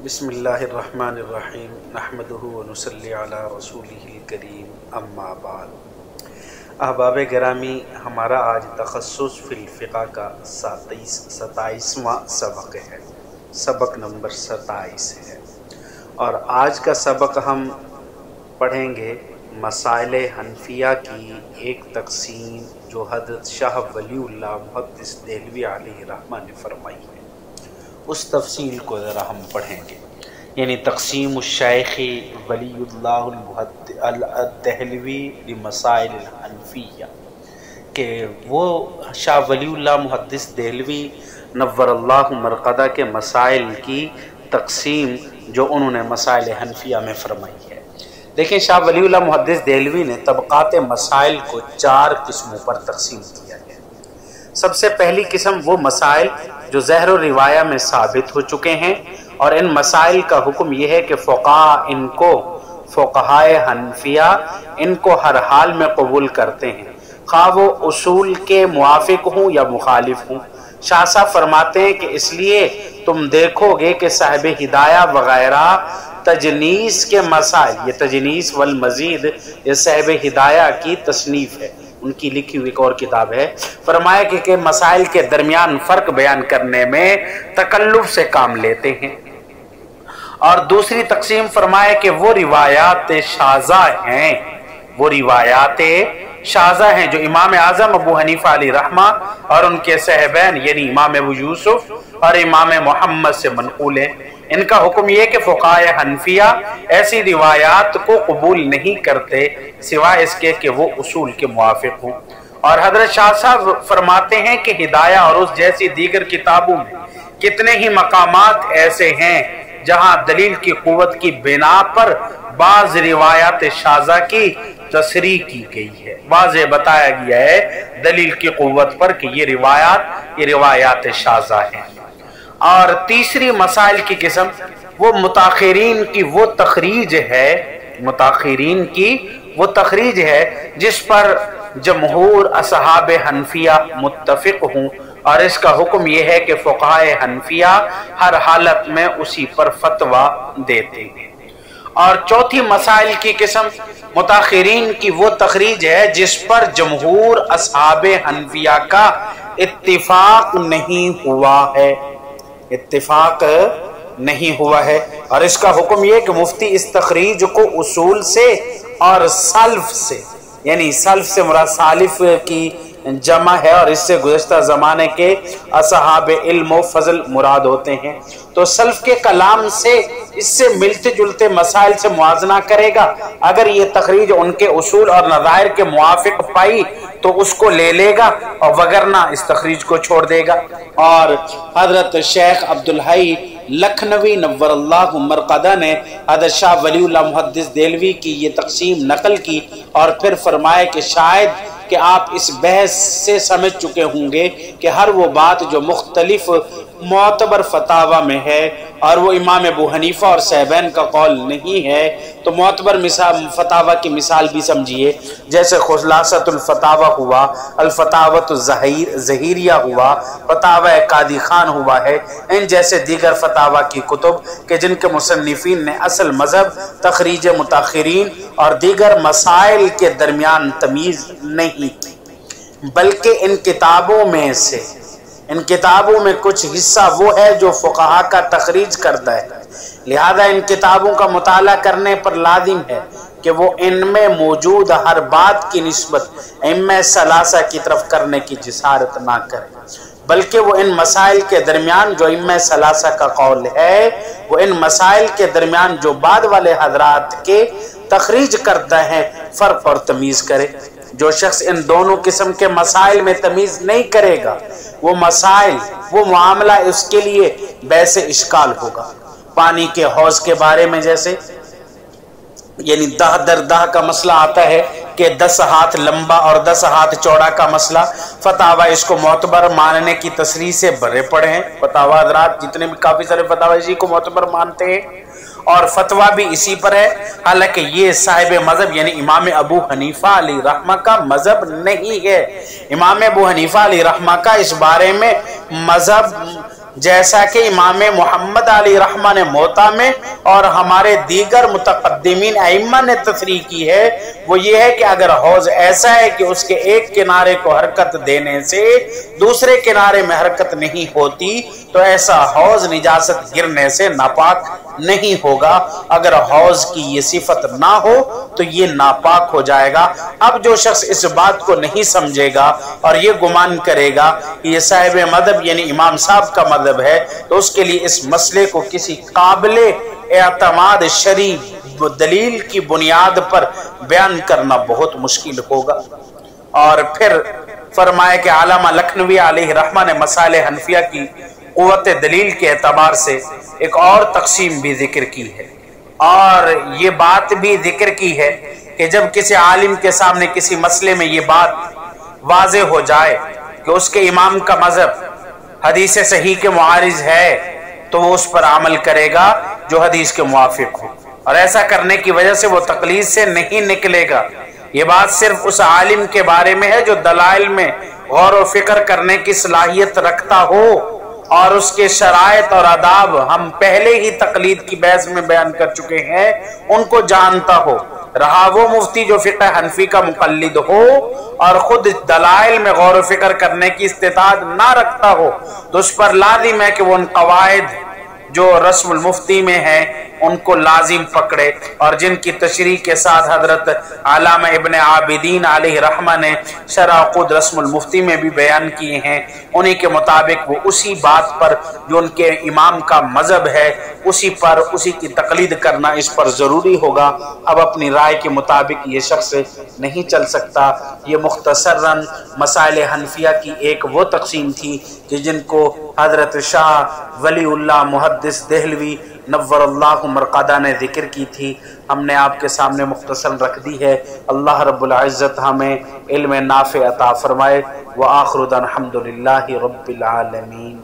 بسم اللہ الرحمن الرحیم نحمدہ ونصلی علی رسولہ الکریم اما بعد۔ احباب گرامی، ہمارا آج تخصص فی الفقہ کا 27واں سبق ہے، سبق نمبر 27 ہے، اور آج کا سبق ہم پڑھیں گے مسائل حنفیہ کی ایک تقسیم جو حضرت شاہ ولی اللہ محدث دہلوی علیہ رحمہ نے فرمائی ہے۔ اس تفصیل کو ذرا ہم پڑھیں گے، یعنی تقسیم الشیخ ولی اللہ الدہلوی لمسائل الحنفیہ، کہ وہ شاہ ولی اللہ محدث دہلوی نور اللہ مرقدہ کے مسائل کی تقسیم جو انہوں نے مسائل حنفیہ میں فرمائی ہے۔ دیکھیں، شاہ ولی اللہ محدث دہلوی نے طبقات مسائل کو 4 قسموں پر تقسیم کیا ہے۔ سب سے پہلی قسم وہ مسائل جو ظاہر و روایہ میں ثابت ہو چکے ہیں، اور ان مسائل کا حکم یہ ہے کہ فقہائے حنفیہ ان کو ہر حال میں قبول کرتے ہیں، خواہ وہ اصول کے موافق ہوں یا مخالف ہوں۔ شاہ صاحب فرماتے ہیں کہ اس لیے تم دیکھو گے کہ صاحب ہدایہ وغیرہ تجنیس کے مسائل، یہ تجنیس والمزید یہ صاحب ہدایہ کی تصنیف ہے، ان کی لکھی ہوئی ایک اور کتاب ہے، فرمایا کہ مسائل کے درمیان فرق بیان کرنے میں تکلف سے کام لیتے ہیں۔ اور دوسری تقسیم فرمایا کہ وہ روایات شاذہ ہیں، وہ روایات شاذہ ہیں جو امام اعظم ابو حنیفہ علیہ رحمہ اور ان کے صاحبین یعنی امام ابو یوسف اور امام محمد سے منقول ہیں۔ ان کا حکم یہ کہ فقہائے حنفیہ ایسی روایات کو قبول نہیں کرتے سوائے اس کے کہ وہ اصول کے موافق ہوں۔ اور حضرت شاہ صاحب فرماتے ہیں کہ ہدایہ اور اس جیسی دیگر کتابوں میں کتنے ہی مقامات ایسے ہیں جہاں دلیل کی قوت کی بنا پر بعض روایات شاذہ کی تصریح کی گئی ہے، واضح بتایا گیا ہے دلیل کی قوت پر کہ یہ روایات شاذہ ہیں۔ اور تیسری مسائل کی قسم وہ متاخرین کی وہ تخریج ہے جس پر جمہور اصحاب حنفیہ متفق ہوں، اور اس کا حکم یہ ہے کہ فقہائے حنفیہ ہر حالت میں اسی پر فتویٰ دیتے ہیں۔ اور چوتھی مسائل کی قسم متاخرین کی وہ تخریج ہے جس پر جمہور اصحاب حنفیہ کا اتفاق نہیں ہوا ہے، اور اس کا حکم یہ کہ مفتی اس تخریج کو اصول سے اور سلف سے، یعنی سلف سے مراد سالف کی جمع ہے اور اس سے گزشتہ زمانے کے اصحاب علم و فضل مراد ہوتے ہیں، تو سلف کے کلام سے اس سے ملتے جلتے مسائل سے موازنہ کرے گا۔ اگر یہ تخریج ان کے اصول اور نظائر کے موافق پائی تو اس کو لے لے گا، اور وگرنہ اس تخریج کو چھوڑ دے گا۔ اور حضرت شیخ عبدالحی لکھنوی نور اللہ مرقدہ نے حضرت شاہ ولی اللہ محدث دہلوی کی یہ تقسیم نقل کی، اور پھر فرمائے کہ شاید کہ آپ اس بحث سے سمجھ چکے ہوں گے کہ ہر وہ بات جو مختلف معتبر فتاوی میں ہے اور وہ امام ابو حنیفہ اور صاحبین کا قول نہیں ہے، تو معتبر فتاوی کی مثال بھی سمجھیے، جیسے خلاصۃ الفتاوی ہوا، الفتاوۃ الظہیریہ ہوا، فتاوی قاضی خان ہوا ہے، ان جیسے دیگر فتاوی کی کتب کہ جن کے مصنفین نے اصل مذہب، تخریج متاخرین اور دیگر مسائل کے درمیان تمیز نہیں کی، بلکہ ان کتابوں میں کچھ حصہ وہ ہے جو فقہا کا تخریج کرتا ہے، لہذا ان کتابوں کا مطالعہ کرنے پر لازم ہے کہ وہ ان میں موجود ہر بات کی نسبت ائمہ ثلاثہ کی طرف کرنے کی جسارت نہ کرے، بلکہ وہ ان مسائل کے درمیان جو ائمہ ثلاثہ کا قول ہے، وہ ان مسائل کے درمیان جو بعد والے حضرات کے تخریج کرتا ہے فرق اور تمیز کرے۔ جو شخص ان دونوں قسم کے مسائل میں تمیز نہیں کرے گا، وہ معاملہ اس کے لیے بحث اشکال ہوگا۔ پانی کے حوض کے بارے میں جیسے یعنی دہ در دہ کا مسئلہ آتا ہے کہ 10 ہاتھ لمبا اور 10 ہاتھ چوڑا کا مسئلہ، فتاوی اس کو معتبر ماننے کی تصریح سے بھرے پڑے ہیں، فتاوی حضرات جتنے بھی کافی سارے فتاوی اسی کو معتبر مانتے ہیں، اور فتویٰ بھی اسی پر ہے، حالانکہ یہ صاحب مذہب یعنی امام ابو حنیفہ علیہ رحمہ کا مذہب نہیں ہے۔ امام ابو حنیفہ علیہ رحمہ کا اس بارے میں مذہب جیسا کہ امام محمد علی رحمہ نے موطا میں اور ہمارے دیگر متقدمین ائمہ نے تصریح کی ہے، وہ یہ ہے کہ اگر حوض ایسا ہے کہ اس کے ایک کنارے کو حرکت دینے سے دوسرے کنارے میں حرکت نہیں ہوتی تو ایسا حوض نجاست گرنے سے ناپاک نہیں ہوگا۔ اگر حوض کی یہ صفت نہ ہو تو یہ ناپاک ہو جائے گا۔ اب جو شخص اس بات کو نہیں سمجھے گا اور یہ گمان کرے گا کہ یہ صاحب مذہب یعنی امام صاحب کا مذہب ہے تو اس کے لیے اس مسئلے کو کسی قابل اعتماد شرعی دلیل کی بنیاد پر بیان کرنا بہت مشکل ہوگا۔ اور پھر فرمایا کہ علامہ لکھنوی علیہ رحمہ نے مسائل حنفیہ کی قوت دلیل کے اعتبار سے ایک اور تقسیم بھی ذکر کی ہے، اور یہ بات بھی ذکر کی ہے کہ جب کسی عالم کے سامنے کسی مسئلے میں یہ بات واضح ہو جائے کہ اس کے امام کا مذہب حدیث صحیح کے معارض ہے تو وہ اس پر عمل کرے گا جو حدیث کے موافق ہو، اور ایسا کرنے کی وجہ سے وہ تقلید سے نہیں نکلے گا۔ یہ بات صرف اس عالم کے بارے میں ہے جو دلائل میں غور و فکر کرنے کی صلاحیت رکھتا ہو اور اس کے شرائط اور آداب ہم پہلے ہی تقلید کی بحث میں بیان کر چکے ہیں ان کو جانتا ہو۔ رہا وہ مفتی جو فقہ حنفی کا مقلد ہو اور خود دلائل میں غور و فکر کرنے کی استطاعت نہ رکھتا ہو تو اس پر لازم ہے کہ وہ ان قواعد جو رسم المفتی میں ہیں ان کو لازم پکڑے، اور جن کی تشریح کے ساتھ حضرت علامہ ابن عابدین علیہ رحمہ نے شرح خود رسم المفتی میں بھی بیان کیے ہیں، انہی کے مطابق وہ اسی بات پر جو ان کے امام کا مذہب ہے اسی کی تقلید کرنا اس پر ضروری ہوگا۔ اب اپنی رائے کے مطابق یہ شخص نہیں چل سکتا۔ یہ مختصراً مسائل حنفیہ کی ایک وہ تقسیم تھی کہ جن کو حضرت شاہ ولی اللہ محدث دہلوی نور اللہ مرقدہ نے ذکر کی تھی، ہم نے آپ کے سامنے مختصر رکھ دی ہے۔ اللہ رب العزت ہمیں علم نافع عطا فرمائے۔ وآخر دعوانا الحمد للہ رب العالمین۔